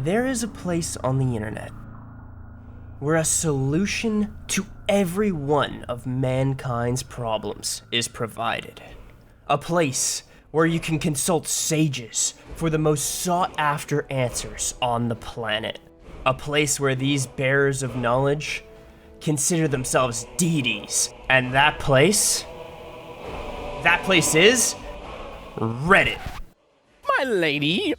There is a place on the internet where a solution to every one of mankind's problems is provided. A place where you can consult sages for the most sought-after answers on the planet. A place where these bearers of knowledge consider themselves deities. And that place is Reddit. My lady.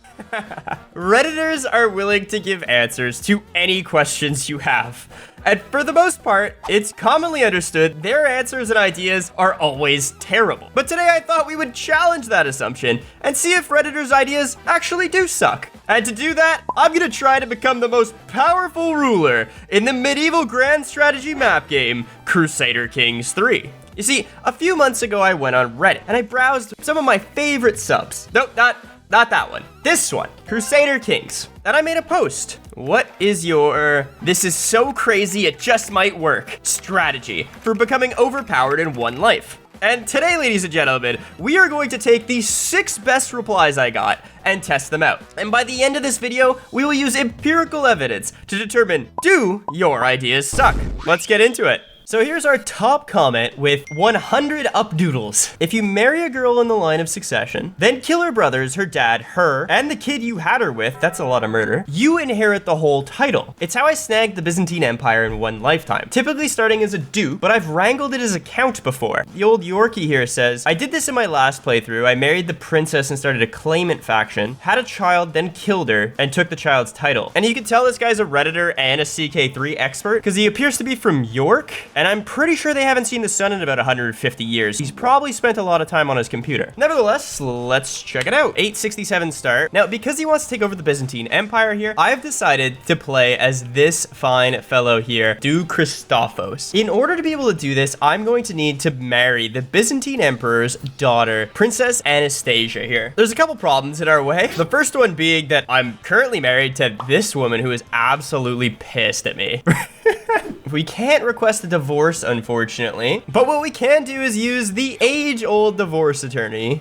Redditors are willing to give answers to any questions you have. And for the most part, it's commonly understood their answers and ideas are always terrible. But today I thought we would challenge that assumption and see if Redditors' ideas actually do suck. And to do that, I'm gonna try to become the most powerful ruler in the medieval grand strategy map game, Crusader Kings 3. You see, a few months ago I went on Reddit and I browsed some of my favorite subs. Nope, not that one. This one, Crusader Kings. And I made a post. What is your, this is so crazy it just might work, strategy for becoming overpowered in one life? And today, ladies and gentlemen, we are going to take the 6 best replies I got and test them out. And by the end of this video, we will use empirical evidence to determine, do your ideas suck? Let's get into it. So here's our top comment with 100 updoodles. If you marry a girl in the line of succession, then kill her brothers, her dad, her, and the kid you had her with, that's a lot of murder, you inherit the whole title. It's how I snagged the Byzantine Empire in one lifetime. Typically starting as a duke, but I've wrangled it as a count before. The old Yorkie here says, I did this in my last playthrough. I married the princess and started a claimant faction, had a child, then killed her, and took the child's title. And you can tell this guy's a Redditor and a CK3 expert, because he appears to be from York, and I'm pretty sure they haven't seen the sun in about 150 years. He's probably spent a lot of time on his computer. Nevertheless, let's check it out. 867 start. Now, because he wants to take over the Byzantine Empire here, I've decided to play as this fine fellow here, Duke Christophos. In order to be able to do this, I'm going to need to marry the Byzantine Emperor's daughter, Princess Anastasia here. There's a couple problems in our way. The first one being that I'm currently married to this woman who is absolutely pissed at me. We can't request a divorce, unfortunately, but what we can do is use the age-old divorce attorney.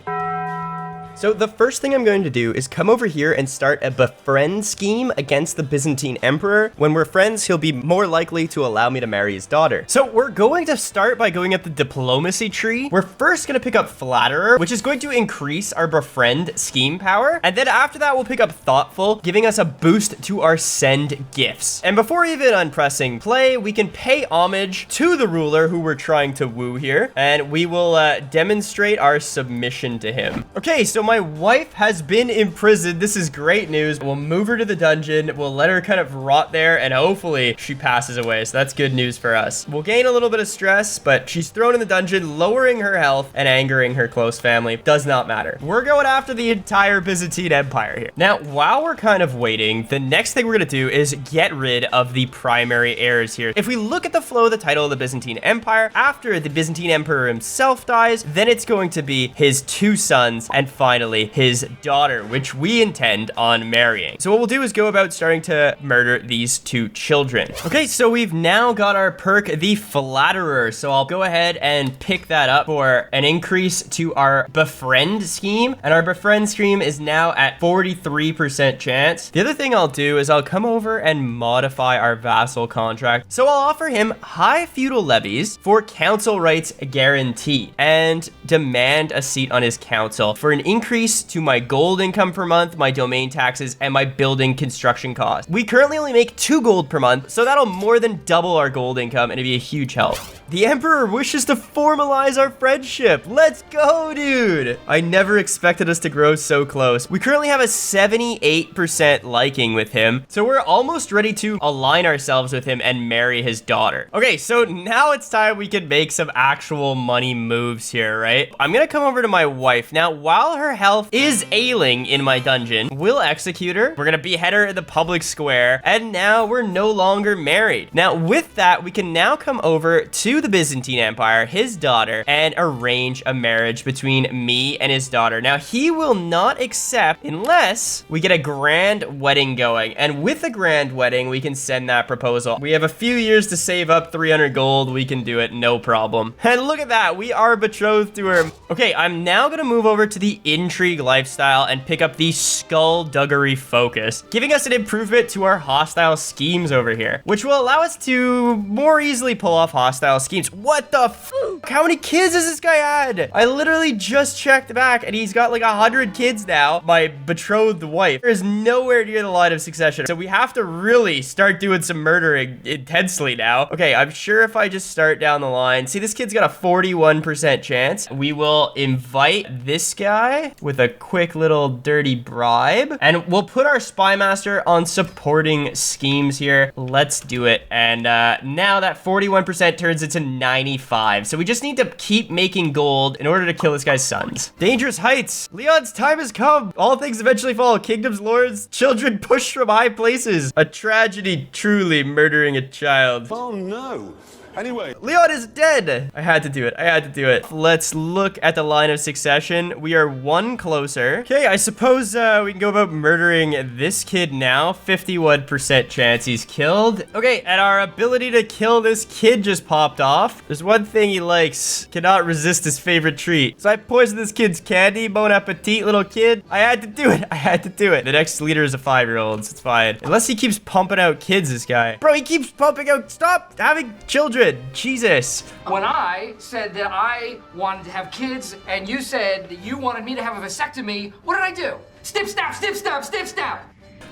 So the first thing I'm going to do is come over here and start a befriend scheme against the Byzantine Emperor. When we're friends, he'll be more likely to allow me to marry his daughter. So we're going to start by going up the diplomacy tree. We're first going to pick up Flatterer, which is going to increase our befriend scheme power. And then after that, we'll pick up Thoughtful, giving us a boost to our send gifts. And before even unpressing play, we can pay homage to the ruler who we're trying to woo here. And we will demonstrate our submission to him. Okay, so my wife has been imprisoned. This is great news. We'll move her to the dungeon. We'll let her kind of rot there and hopefully she passes away. So that's good news for us. We'll gain a little bit of stress, but she's thrown in the dungeon, lowering her health and angering her close family. Does not matter. We're going after the entire Byzantine Empire here. Now, while we're kind of waiting, the next thing we're going to do is get rid of the primary heirs here. If we look at the flow of the title of the Byzantine Empire, after the Byzantine Emperor himself dies, then it's going to be his 2 sons and finally his daughter, which we intend on marrying. So what we'll do is go about starting to murder these 2 children. Okay, so we've now got our perk, the Flatterer. So I'll go ahead and pick that up for an increase to our befriend scheme. And our befriend scheme is now at 43% chance. The other thing I'll do is I'll come over and modify our vassal contract. So I'll offer him high feudal levies for council rights guarantee and demand a seat on his council for an increase to my gold income per month, my domain taxes, and my building construction costs. We currently only make 2 gold per month, so that'll more than double our gold income and it'd be a huge help. The Emperor wishes to formalize our friendship. Let's go, dude. I never expected us to grow so close. We currently have a 78% liking with him, so we're almost ready to align ourselves with him and marry his daughter. Okay, so now it's time we can make some actual money moves here, right? I'm gonna come over to my wife. Now, while her health is ailing in my dungeon, we'll execute her. We're gonna behead her in the public square, and now we're no longer married. Now, with that, we can now come over to to the Byzantine Empire, his daughter, and arrange a marriage between me and his daughter. Now, he will not accept unless we get a grand wedding going. And with a grand wedding, we can send that proposal. We have a few years to save up 300 gold. We can do it, no problem. And look at that, we are betrothed to her. Okay, I'm now gonna move over to the intrigue lifestyle and pick up the skullduggery focus, giving us an improvement to our hostile schemes over here, which will allow us to more easily pull off hostile schemes. What the f? How many kids has this guy had? I literally just checked back and he's got like 100 kids now. My betrothed wife is nowhere near the line of succession. So we have to really start doing some murdering intensely now. Okay, I'm sure if I just start down the line, see this kid's got a 41% chance. We will invite this guy with a quick little dirty bribe and we'll put our spy master on supporting schemes here. Let's do it. And now that 41% turns into 95. So we just need to keep making gold in order to kill this guy's sons. Dangerous heights. Leon's time has come. All things eventually fall. Kingdoms, lords, children pushed from high places. A tragedy, truly, murdering a child. Oh no. Anyway, Leon is dead. I had to do it. I had to do it. Let's look at the line of succession. We are one closer. Okay, I suppose we can go about murdering this kid now. 51% chance he's killed. Okay, and our ability to kill this kid just popped off. There's one thing he likes. Cannot resist his favorite treat. So I poisoned this kid's candy. Bon appetit, little kid. I had to do it. I had to do it. The next leader is a 5-year-old, so it's fine. Unless he keeps pumping out kids, this guy. Bro, he keeps pumping out. Stop having children. Jesus. When I said that I wanted to have kids and you said that you wanted me to have a vasectomy, what did I do? Snip, snap, snip, snap, snip, snap.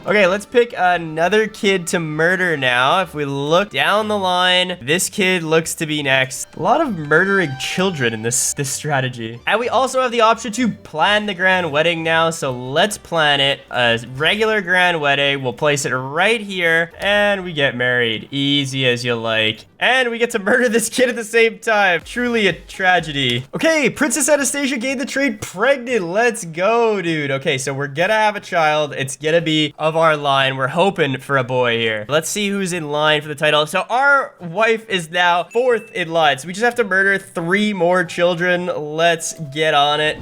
Okay, let's pick another kid to murder now. If we look down the line, this kid looks to be next. A lot of murdering children in this strategy. And we also have the option to plan the grand wedding now, so let's plan it. A regular grand wedding, we'll place it right here, and we get married. Easy as you like. And we get to murder this kid at the same time. Truly a tragedy. Okay, Princess Anastasia gained the trait pregnant. Let's go, dude. Okay, so we're gonna have a child. It's gonna be of our line. We're hoping for a boy here. Let's see who's in line for the title. So our wife is now 4th in line. So we just have to murder 3 more children. Let's get on it.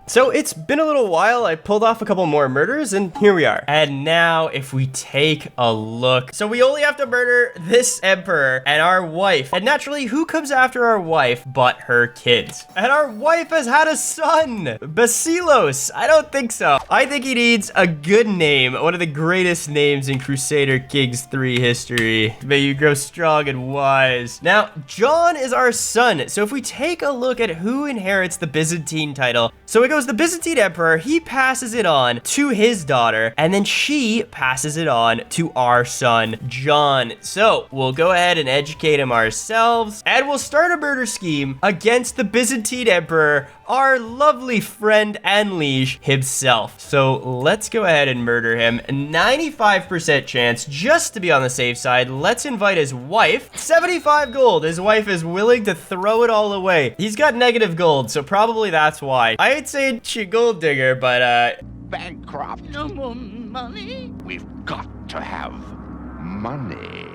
So it's been a little while. I pulled off a couple more murders and here we are. And now if we take a look, so we only have to murder this emperor and our wife. And naturally, who comes after our wife but her kids? And our wife has had a son, Basilos. I don't think so. I think he needs a good name. One of the greatest names in Crusader Kings 3 history. May you grow strong and wise. Now, John is our son. So if we take a look at who inherits the Byzantine title, so it goes the Byzantine Emperor, he passes it on to his daughter, and then she passes it on to our son, John. So we'll go ahead and educate him ourselves, and we'll start a murder scheme against the Byzantine Emperor, our lovely friend and liege himself. So let's go ahead and murder him. 95% chance, just to be on the safe side. Let's invite his wife. 75 gold. His wife is willing to throw it all away. He's got negative gold, so probably that's why. I'd say she gold digger, but Bankrupt. No more money? We've got to have money.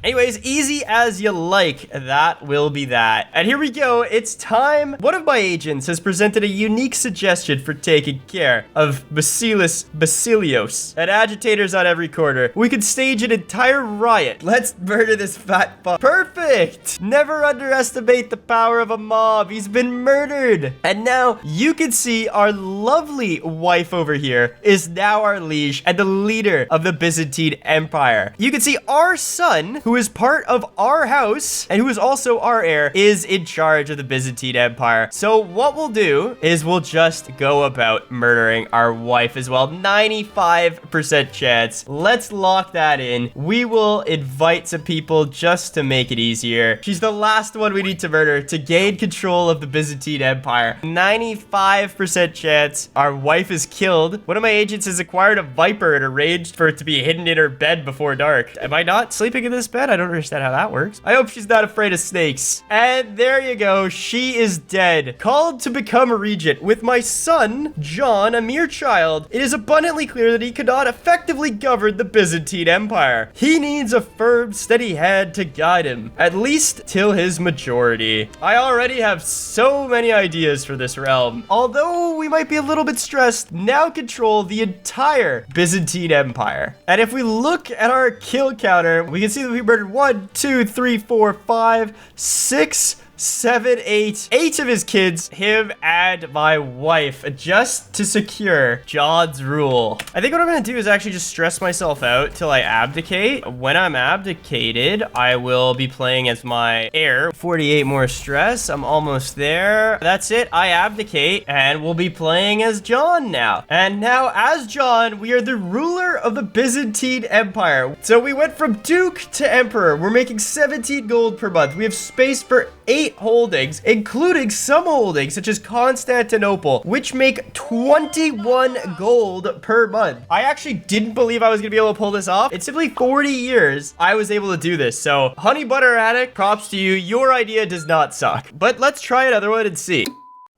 anyways, easy as you like, that will be that. And here we go, it's time. One of my agents has presented a unique suggestion for taking care of Basilios and agitators on every corner. We could stage an entire riot. Let's murder this fat fuck. Perfect! Never underestimate the power of a mob. He's been murdered. And now you can see our lovely wife over here is now our liege and the leader of the Byzantine Empire. You can see our son, who is part of our house and who is also our heir, is in charge of the Byzantine Empire. So what we'll do is we'll just go about murdering our wife as well. 95% chance. Let's lock that in. We will invite some people just to make it easier. She's the last one we need to murder to gain control of the Byzantine Empire. 95% chance our wife is killed. One of my agents has acquired a viper and arranged for it to be hidden in her bed before dark. Am I not sleeping in this bed? bed? I don't understand how that works. I hope she's not afraid of snakes. And there you go. She is dead. Called to become a regent with my son, John, a mere child. It is abundantly clear that he could not effectively govern the Byzantine Empire. He needs a firm, steady hand to guide him, at least till his majority. I already have so many ideas for this realm. Although we might be a little bit stressed, now control the entire Byzantine Empire. And if we look at our kill counter, we can see that we murdered 1, 2, 3, 4, 5, 6, 7, 8 of his kids, him and my wife, just to secure John's rule. I think what I'm gonna do is actually just stress myself out till I abdicate. When I'm abdicated, I will be playing as my heir. 48 more stress, I'm almost there. That's it, I abdicate, and we'll be playing as John now. And now, as John, we are the ruler of the Byzantine Empire. So we went from Duke to Emperor. We're making 17 gold per month. We have space for 8 holdings, including some holdings such as Constantinople, which make 21 gold per month. I actually didn't believe I was gonna be able to pull this off. In simply 40 years, I was able to do this. So, Honey Butter Addict, props to you. Your idea does not suck. But let's try another one and see.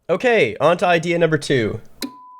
Okay, on to idea number 2.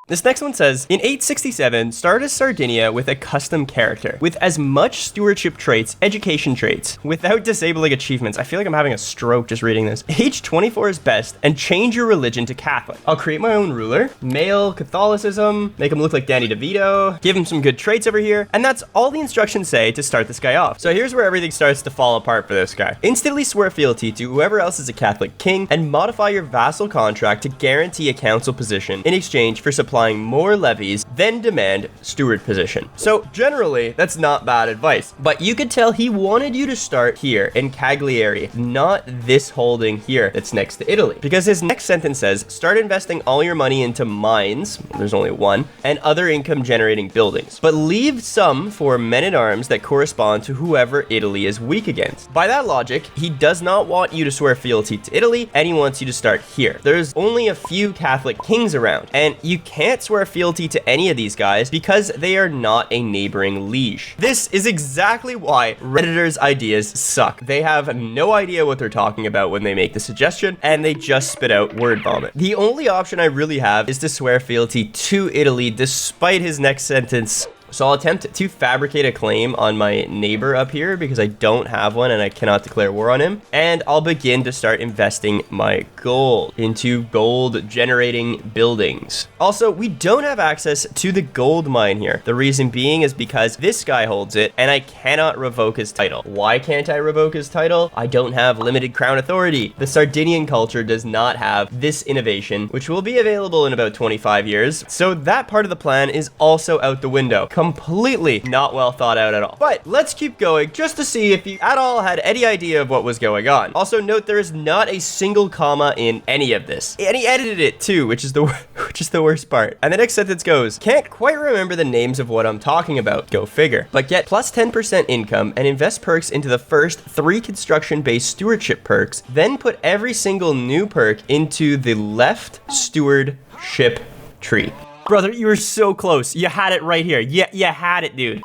This next one says, in 867, start a Sardinia with a custom character, with as much stewardship traits, education traits, without disabling achievements. I feel like I'm having a stroke just reading this. Age 24 is best, and change your religion to Catholic. I'll create my own ruler, male Catholicism, make him look like Danny DeVito, give him some good traits over here, and that's all the instructions say to start this guy off. So here's where everything starts to fall apart for this guy. Instantly swear fealty to whoever else is a Catholic king, and modify your vassal contract to guarantee a council position in exchange for supplying more levies, then demand steward position. So generally, that's not bad advice, but you could tell he wanted you to start here in Cagliari, not this holding here that's next to Italy, because his next sentence says, start investing all your money into mines, there's only one, and other income generating buildings, but leave some for men-at-arms that correspond to whoever Italy is weak against. By that logic, he does not want you to swear fealty to Italy, and he wants you to start here. There's only a few Catholic kings around, and you can't swear fealty to any of these guys because they are not a neighboring liege. This is exactly why Redditors' ideas suck. They have no idea what they're talking about when they make the suggestion, and they just spit out word vomit. The only option I really have is to swear fealty to Italy, despite his next sentence. So I'll attempt to fabricate a claim on my neighbor up here because I don't have one and I cannot declare war on him. And I'll begin to start investing my gold into gold generating buildings. Also, we don't have access to the gold mine here. The reason being is because this guy holds it and I cannot revoke his title. Why can't I revoke his title? I don't have limited crown authority. The Sardinian culture does not have this innovation, which will be available in about 25 years. So that part of the plan is also out the window. Completely not well thought out at all. But let's keep going just to see if you at all had any idea of what was going on. Also note there is not a single comma in any of this. And he edited it too, which is the worst part. And the next sentence goes, can't quite remember the names of what I'm talking about. Go figure. But get plus 10% income and invest perks into the first 3 construction-based stewardship perks. Then put every single new perk into the left stewardship tree. Brother, you were so close. You had it right here. Yeah, you had it, dude.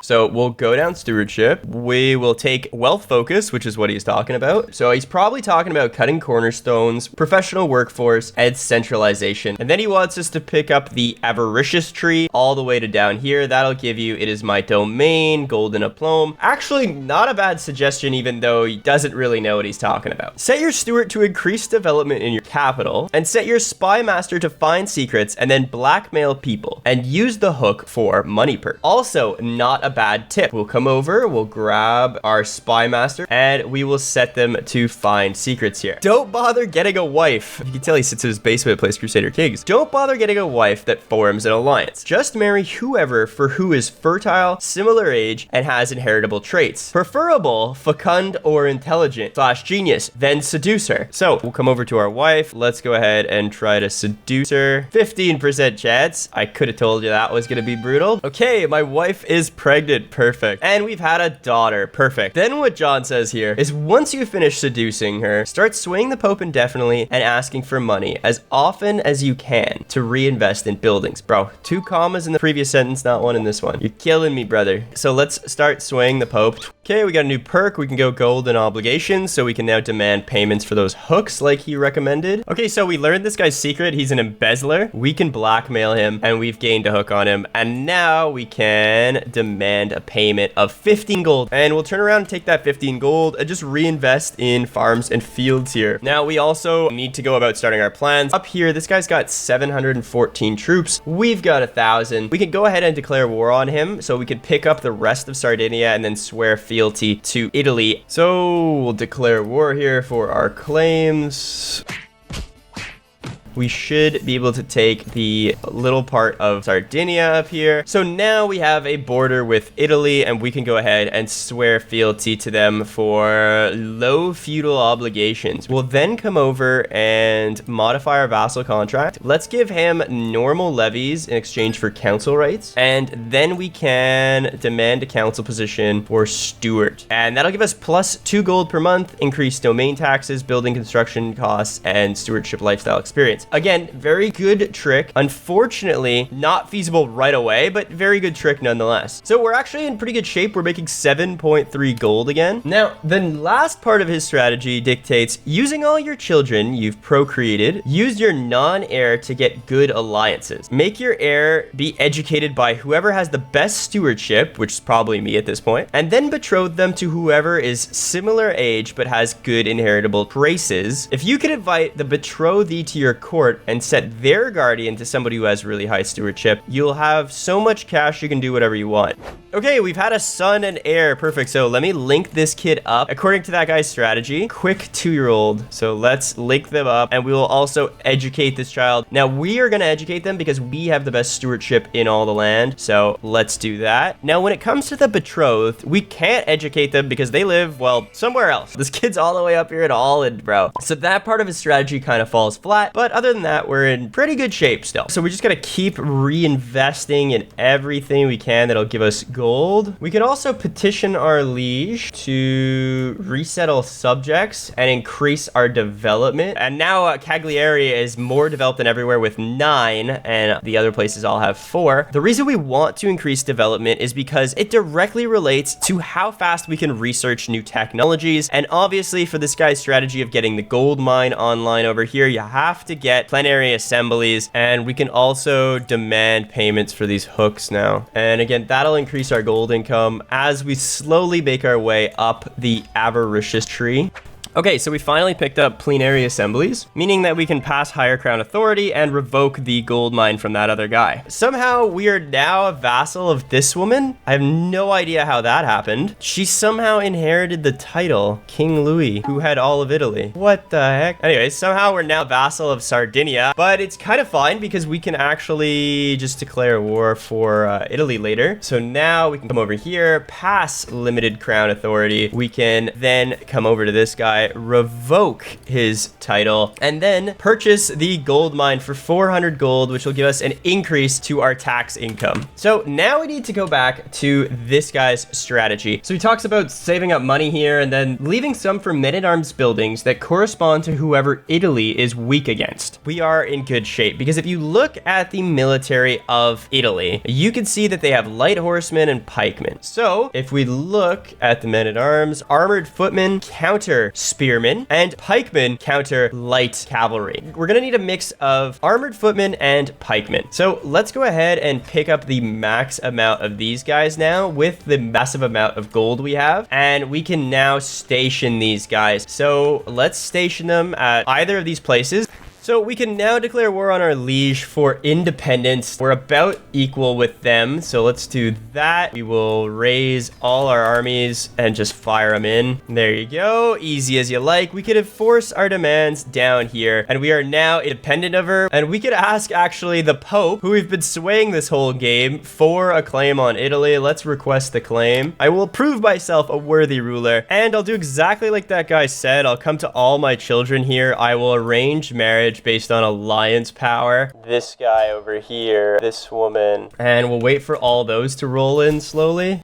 So we'll go down stewardship. We will take wealth focus, which is what he's talking about. So he's probably talking about cutting cornerstones, professional workforce, and centralization. And then he wants us to pick up the avaricious tree all the way to down here. That'll give you, it is my domain, golden aplomb. Actually, not a bad suggestion, even though he doesn't really know what he's talking about. Set your steward to increase development in your capital, and set your spy master to find secrets and then blackmail people, and use the hook for money perk. Also, not a bad tip. We'll come over, we'll grab our spy master, and we will set them to find secrets here. Don't bother getting a wife. You can tell he sits in his basement and plays Crusader Kings. Don't bother getting a wife that forms an alliance. Just marry whoever for who is fertile, similar age, and has inheritable traits. Preferable, fecund, or intelligent / genius, then seduce her. So we'll come over to our wife. Let's go ahead and try to seduce her. 15% chance. I could have told you that was gonna be brutal. Okay, my wife is pregnant. pregnant. Perfect. And we've had a daughter. Perfect. Then what John says here is once you finish seducing her, start swaying the Pope indefinitely and asking for money as often as you can to reinvest in buildings. Bro, 2 commas in the previous sentence, not one in this one. You're killing me, brother. So let's start swaying the Pope. Okay, we got a new perk. We can go gold and obligations, so we can now demand payments for those hooks like he recommended. Okay, so we learned this guy's secret. He's an embezzler. We can blackmail him, and we've gained a hook on him. And now we can demand a payment of 15 gold. And we'll turn around and take that 15 gold and just reinvest in farms and fields here. Now, we also need to go about starting our plans. Up here, this guy's got 714 troops. We've got 1,000. We can go ahead and declare war on him, so we can pick up the rest of Sardinia and then swear fealty to Italy. So we'll declare war here for our claims. We should be able to take the little part of Sardinia up here. So now we have a border with Italy, and we can go ahead and swear fealty to them for low feudal obligations. We'll then come over and modify our vassal contract. Let's give him normal levies in exchange for council rights, and then we can demand a council position for Stuart. And that'll give us plus 2 gold per month, increased domain taxes, building construction costs, and stewardship lifestyle experience. Again, very good trick. Unfortunately, not feasible right away, but very good trick nonetheless. So we're actually in pretty good shape. We're making 7.3 gold again. Now, the last part of his strategy dictates using all your children you've procreated, use your non-heir to get good alliances. Make your heir be educated by whoever has the best stewardship, which is probably me at this point, and then betroth them to whoever is similar age but has good inheritable traces. If you could invite the betrothed to your court and set their guardian to somebody who has really high stewardship, you'll have so much cash you can do whatever you want. Okay, we've had a son and heir. Perfect. So let me link this kid up according to that guy's strategy. Quick 2-year-old. So let's link them up, and we will also educate this child. Now we are going to educate them because we have the best stewardship in all the land. So let's do that. Now when it comes to the betrothed, we can't educate them because they live, well, somewhere else. This kid's all the way up here at Holland, bro. So that part of his strategy kind of falls flat, but other than that, we're in pretty good shape still. So we just got to keep reinvesting in everything we can that'll give us gold. We could also petition our liege to resettle subjects and increase our development. And now Cagliari is more developed than everywhere with 9, and the other places all have 4. The reason we want to increase development is because it directly relates to how fast we can research new technologies. And obviously for this guy's strategy of getting the gold mine online over here, you have to get plenary assemblies, and we can also demand payments for these hooks now. And again, that'll increase our gold income as we slowly make our way up the avaricious tree. Okay, so we finally picked up plenary assemblies, meaning that we can pass higher crown authority and revoke the gold mine from that other guy. Somehow we are now a vassal of this woman. I have no idea how that happened. She somehow inherited the title King Louis, who had all of Italy. What the heck? Anyways, somehow we're now vassal of Sardinia, but it's kind of fine because we can actually just declare war for Italy later. So now we can come over here, pass limited crown authority. We can then come over to this guy, revoke his title, and then purchase the gold mine for 400 gold, which will give us an increase to our tax income. So now we need to go back to this guy's strategy. So he talks about saving up money here and then leaving some for men-at-arms buildings that correspond to whoever Italy is weak against. We are in good shape because if you look at the military of Italy, you can see that they have light horsemen and pikemen. So if we look at the men-at-arms, armored footmen counter spearmen, and pikemen counter light cavalry. We're gonna need a mix of armored footmen and pikemen. So let's go ahead and pick up the max amount of these guys now with the massive amount of gold we have, and we can now station these guys. So let's station them at either of these places. So we can now declare war on our liege for independence. We're about equal with them, so let's do that. We will raise all our armies and just fire them in. There you go, easy as you like. We could enforce our demands down here, and we are now independent of her. And we could ask actually the Pope, who we've been swaying this whole game, for a claim on Italy. Let's request the claim. I will prove myself a worthy ruler, and I'll do exactly like that guy said. I'll come to all my children here. I will arrange marriage advantage based on alliance power. This guy over here, this woman, and we'll wait for all those to roll in slowly.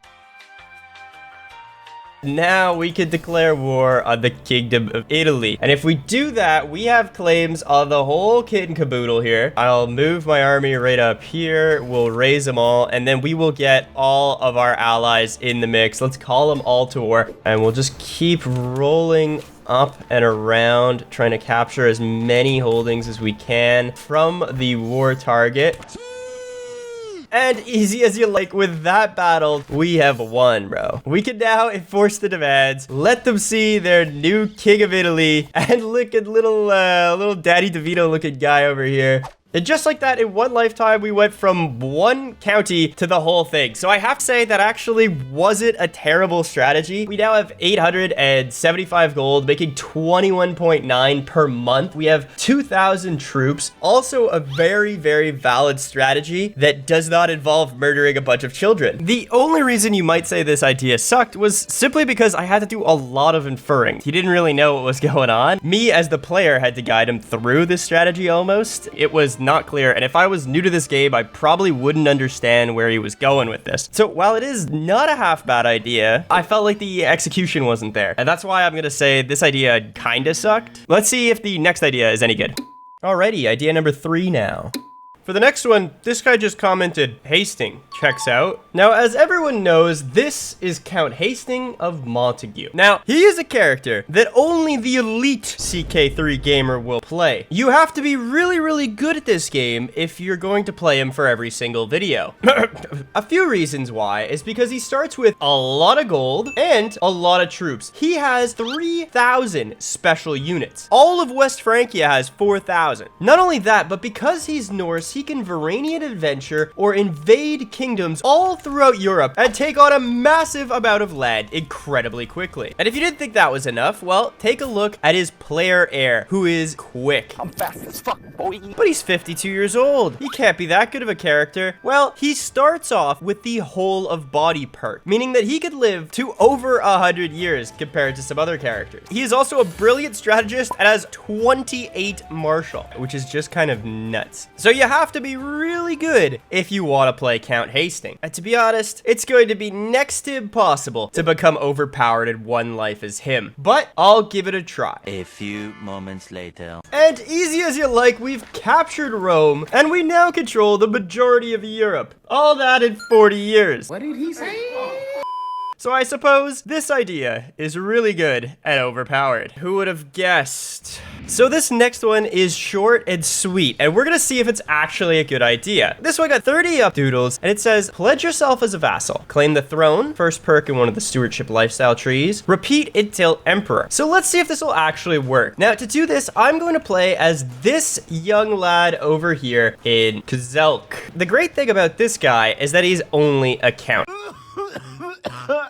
Now we can declare war on the Kingdom of Italy. And if we do that, we have claims on the whole kit and caboodle here. I'll move my army right up here. We'll raise them all, and then we will get all of our allies in the mix. Let's call them all to war, and we'll just keep rolling up and around, trying to capture as many holdings as we can from the war target. And easy as you like, with that battle, we have won, bro. We can now enforce the demands, let them see their new king of Italy, and look at little Daddy DeVito looking guy over here. And just like that, in one lifetime, we went from one county to the whole thing. So I have to say that actually wasn't a terrible strategy. We now have 875 gold, making 21.9 per month. We have 2,000 troops. Also a very, very valid strategy that does not involve murdering a bunch of children. The only reason you might say this idea sucked was simply because I had to do a lot of inferring. He didn't really know what was going on. Me, as the player, had to guide him through this strategy almost. It was not clear, and if I was new to this game, I probably wouldn't understand where he was going with this. So while it is not a half bad idea, I felt like the execution wasn't there, and that's why I'm gonna say this idea kinda sucked. Let's see if the next idea is any good. Alrighty, idea number 3 now. For the next one, this guy just commented, Hasting, checks out. Now, as everyone knows, this is Count Hasting of Montague. Now, he is a character that only the elite CK3 gamer will play. You have to be really, really good at this game if you're going to play him for every single video. A few reasons why is because he starts with a lot of gold and a lot of troops. He has 3,000 special units. All of West Francia has 4,000. Not only that, but because he's Norse, he can Varanian adventure or invade kingdoms all throughout Europe and take on a massive amount of land incredibly quickly. And if you didn't think that was enough, well, take a look at his player heir, who is quick. I'm fast as fuck, boy. But he's 52 years old. He can't be that good of a character. Well, he starts off with the whole of body perk, meaning that he could live to over 100 years compared to some other characters. He is also a brilliant strategist and has 28 martial, which is just kind of nuts. So you have to be really good if you want to play Count Hasting. And to be honest, it's going to be next to impossible to become overpowered in one life as him. But I'll give it a try. A few moments later. And easy as you like, we've captured Rome, and we now control the majority of Europe. All that in 40 years. What did he say? So I suppose this idea is really good and overpowered. Who would have guessed? So this next one is short and sweet, and we're gonna see if it's actually a good idea. This one got 30 up doodles, and it says, pledge yourself as a vassal. Claim the throne, first perk in one of the stewardship lifestyle trees. Repeat until emperor. So let's see if this will actually work. Now, to do this, I'm going to play as this young lad over here in Kzelk. The great thing about this guy is that he's only a count.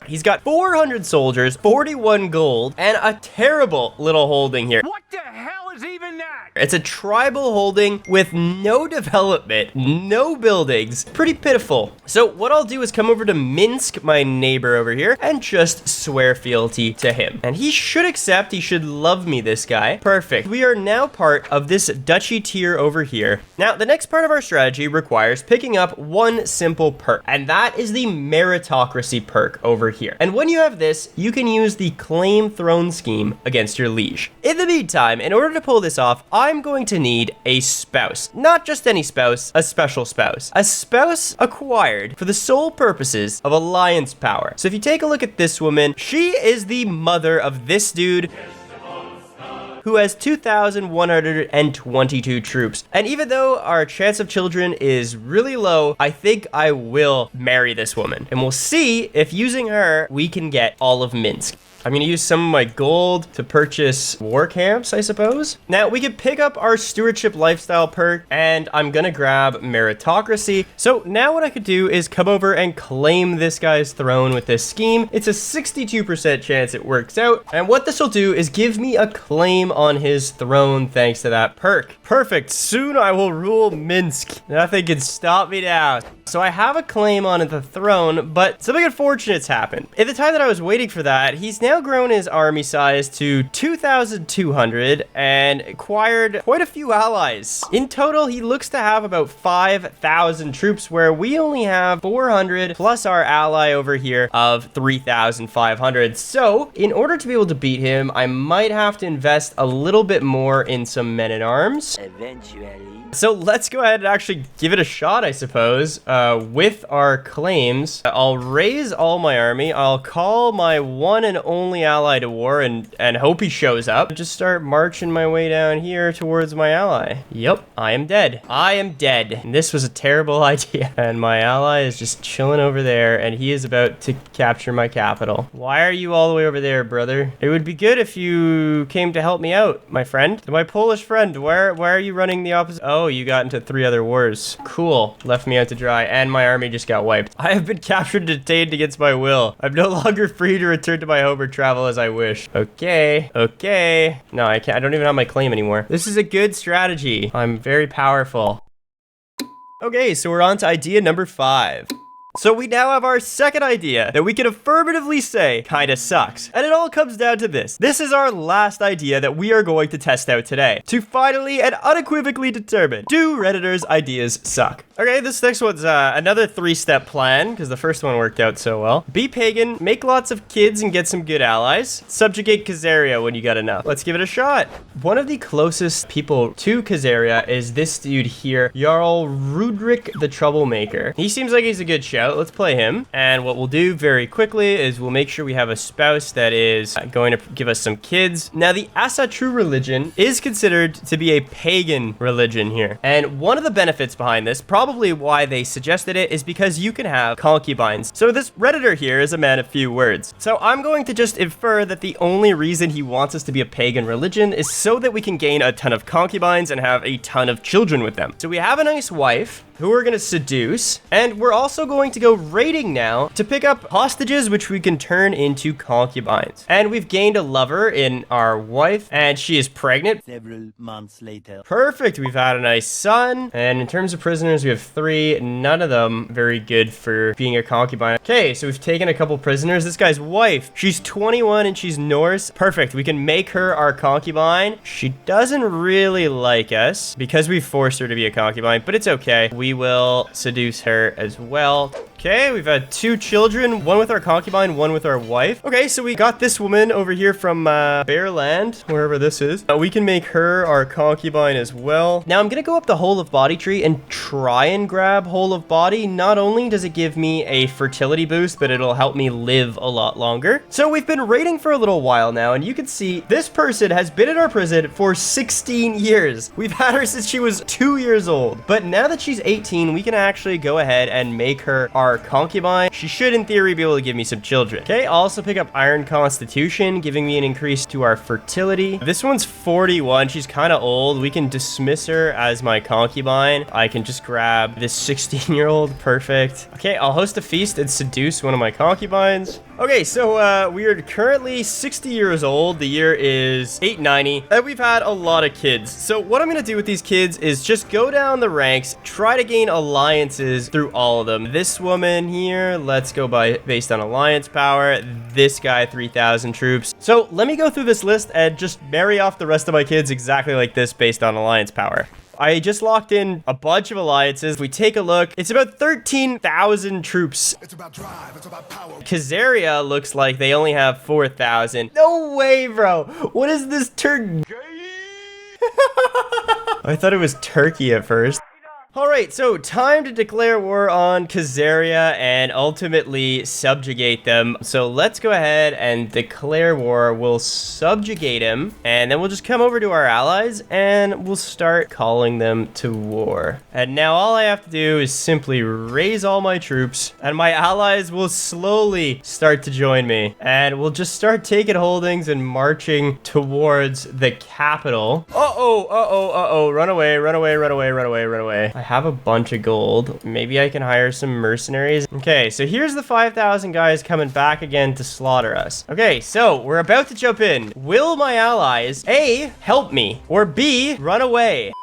He's got 400 soldiers, 41 gold, and a terrible little holding here. What the hell is even that? It's a tribal holding with no development, no buildings. Pretty pitiful. So what I'll do is come over to Minsk, my neighbor over here, and just swear fealty to him. And he should accept. He should love me, this guy. Perfect. We are now part of this duchy tier over here. Now, the next part of our strategy requires picking up one simple perk, and that is the meritocracy perk over here. And when you have this, you can use the claim throne scheme against your liege. In the meantime, in order to pull this off, I'm going to need a spouse. Not just any spouse, a special spouse. A spouse acquired for the sole purposes of alliance power. So if you take a look at this woman, she is the mother of this dude, who has 2,122 troops. And even though our chance of children is really low, I think I will marry this woman. And we'll see if using her, we can get all of Minsk. I'm gonna use some of my gold to purchase war camps, I suppose. Now, we can pick up our stewardship lifestyle perk, and I'm gonna grab meritocracy. So now what I could do is come over and claim this guy's throne with this scheme. It's a 62% chance it works out. And what this will do is give me a claim on his throne thanks to that perk. Perfect. Soon I will rule Minsk. Nothing can stop me now. So I have a claim on the throne, but something unfortunate's happened. At the time that I was waiting for that, he's now now grown his army size to 2,200 and acquired quite a few allies. In total, he looks to have about 5,000 troops, where we only have 400 plus our ally over here of 3,500. So in order to be able to beat him, I might have to invest a little bit more in some men-at-arms. Eventually. So let's go ahead and actually give it a shot, I suppose, with our claims. I'll raise all my army. I'll call my one and only ally to war and hope he shows up. Just start marching my way down here towards my ally. Yep, I am dead. I am dead. And this was a terrible idea. And my ally is just chilling over there, and he is about to capture my capital. Why are you all the way over there, brother? It would be good if you came to help me out, my friend. My Polish friend, why are you running the opposite? Oh, you got into 3 other wars. Cool. Left me out to dry, and my army just got wiped. I have been captured and detained against my will. I'm no longer free to return to my home or travel as I wish. Okay. Okay. No, I can't. I don't even have my claim anymore. This is a good strategy. I'm very powerful. Okay, so we're on to idea number 5. So we now have our second idea that we can affirmatively say kinda sucks. And it all comes down to this. This is our last idea that we are going to test out today to finally and unequivocally determine, do Redditors' ideas suck? Okay, this next one's another 3-step plan, because the first one worked out so well. Be pagan, make lots of kids and get some good allies. Subjugate Khazaria when you got enough. Let's give it a shot. One of the closest people to Khazaria is this dude here, Jarl Rudrik the Troublemaker. He seems like he's a good shout. Let's play him. And what we'll do very quickly is we'll make sure we have a spouse that is going to give us some kids. Now, the Asatru religion is considered to be a pagan religion here. And one of the benefits behind this, probably why they suggested it, is because you can have concubines. So this Redditor here is a man of few words. So I'm going to just infer that the only reason he wants us to be a pagan religion is so that we can gain a ton of concubines and have a ton of children with them. So we have a nice wife who we're gonna seduce, and we're also going to go raiding now to pick up hostages, which we can turn into concubines. And we've gained a lover in our wife, and she is pregnant. Several months later. Perfect. We've had a nice son. And in terms of prisoners, we have 3. None of them very good for being a concubine. Okay, so we've taken a couple prisoners. This guy's wife, she's 21 and she's Norse. Perfect. We can make her our concubine. She doesn't really like us because we forced her to be a concubine, but it's okay. We will seduce her as well. Okay, we've had 2 children, one with our concubine, one with our wife. Okay, so we got this woman over here from Bearland, wherever this is. We can make her our concubine as well. Now I'm gonna go up the whole of body tree and try and grab whole of body. Not only does it give me a fertility boost, but it'll help me live a lot longer. So we've been raiding for a little while now, and you can see this person has been in our prison for 16 years. We've had her since she was 2 years old. But now that she's 18, we can actually go ahead and make her our concubine. She should, in theory, be able to give me some children. Okay, I'll also pick up Iron Constitution, giving me an increase to our fertility. This one's 41. She's kind of old. We can dismiss her as my concubine. I can just grab this 16-year-old. Perfect. Okay, I'll host a feast and seduce one of my concubines. Okay, so we are currently 60 years old. The year is 890, and we've had a lot of kids. So what I'm gonna do with these kids is just go down the ranks, try to gain alliances through all of them. This woman here, let's go based on alliance power. This guy, 3,000 troops. So let me go through this list and just marry off the rest of my kids exactly like this based on alliance power. I just locked in a bunch of alliances. If we take a look, it's about 13,000 troops. It's about drive, it's about power. Khazaria looks like they only have 4,000. No way, bro. What is this I thought it was Turkey at first. Alright, so time to declare war on Khazaria and ultimately subjugate them. So let's go ahead and declare war. We'll subjugate him, and then we'll just come over to our allies and we'll start calling them to war. And now all I have to do is simply raise all my troops, and my allies will slowly start to join me. And we'll just start taking holdings and marching towards the capital. Uh-oh, run away, run away, run away, run away, run away. I have a bunch of gold. Maybe I can hire some mercenaries. Okay, so here's the 5,000 guys coming back again to slaughter us. Okay, so we're about to jump in. Will my allies A, help me, or B, run away?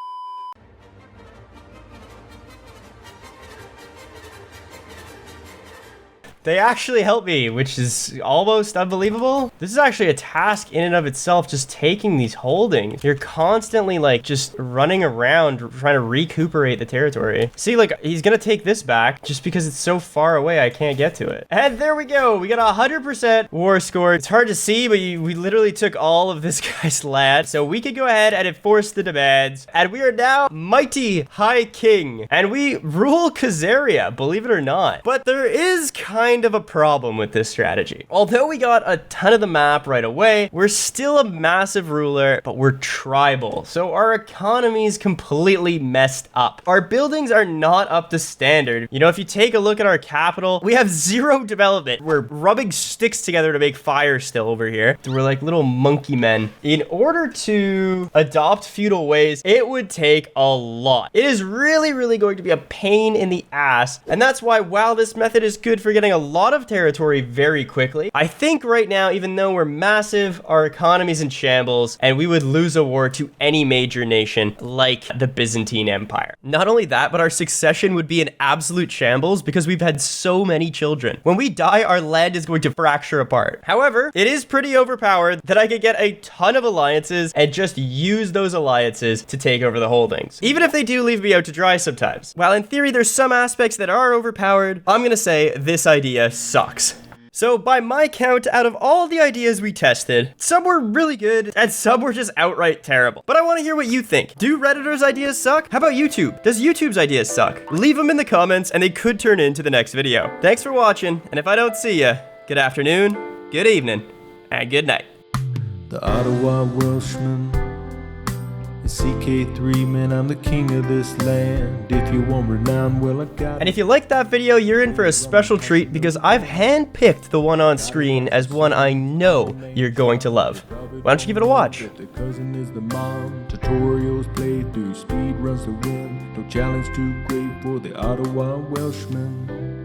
They actually help me, which is almost unbelievable. This is actually a task in and of itself, just taking these holdings. You're constantly like just running around trying to recuperate the territory. See, like he's gonna take this back just because it's so far away I can't get to it. And there we go. We got 100% war score. It's hard to see, but we literally took all of this guy's land. So we could go ahead and enforce the demands. And we are now mighty high king. And we rule Khazaria, believe it or not. But there is kind of a problem with this strategy. Although we got a ton of the map right away, we're still a massive ruler, but we're tribal. So our economy is completely messed up. Our buildings are not up to standard. You know, if you take a look at our capital, we have 0 development. We're rubbing sticks together to make fire still over here. We're like little monkey men. In order to adopt feudal ways, it would take a lot. It is really going to be a pain in the ass. And that's why while this method is good for getting a lot of territory very quickly, I think right now, even though we're massive, our economy's in shambles and we would lose a war to any major nation like the Byzantine Empire. Not only that, but our succession would be in absolute shambles because we've had so many children. When we die, our land is going to fracture apart. However, it is pretty overpowered that I could get a ton of alliances and just use those alliances to take over the holdings. Even if they do leave me out to dry sometimes. While in theory there's some aspects that are overpowered, I'm gonna say this idea sucks. So by my count, out of all the ideas we tested, some were really good and some were just outright terrible. But I want to hear what you think. Do Redditors' ideas suck? How about YouTube? Does YouTube's ideas suck? Leave them in the comments and they could turn into the next video. Thanks for watching, and if I don't see ya, good afternoon, good evening, and good night. The Ottawa Welshman, the CK3, man, I'm the king of this land. If you want renown, well, I got it. And if you liked that video, you're in for a special treat because I've handpicked the one on screen as one I know you're going to love. Why don't you give it a watch? The cousin is the mom, tutorials play through, speed runs the win. No challenge too great for the Ottawa Welshman.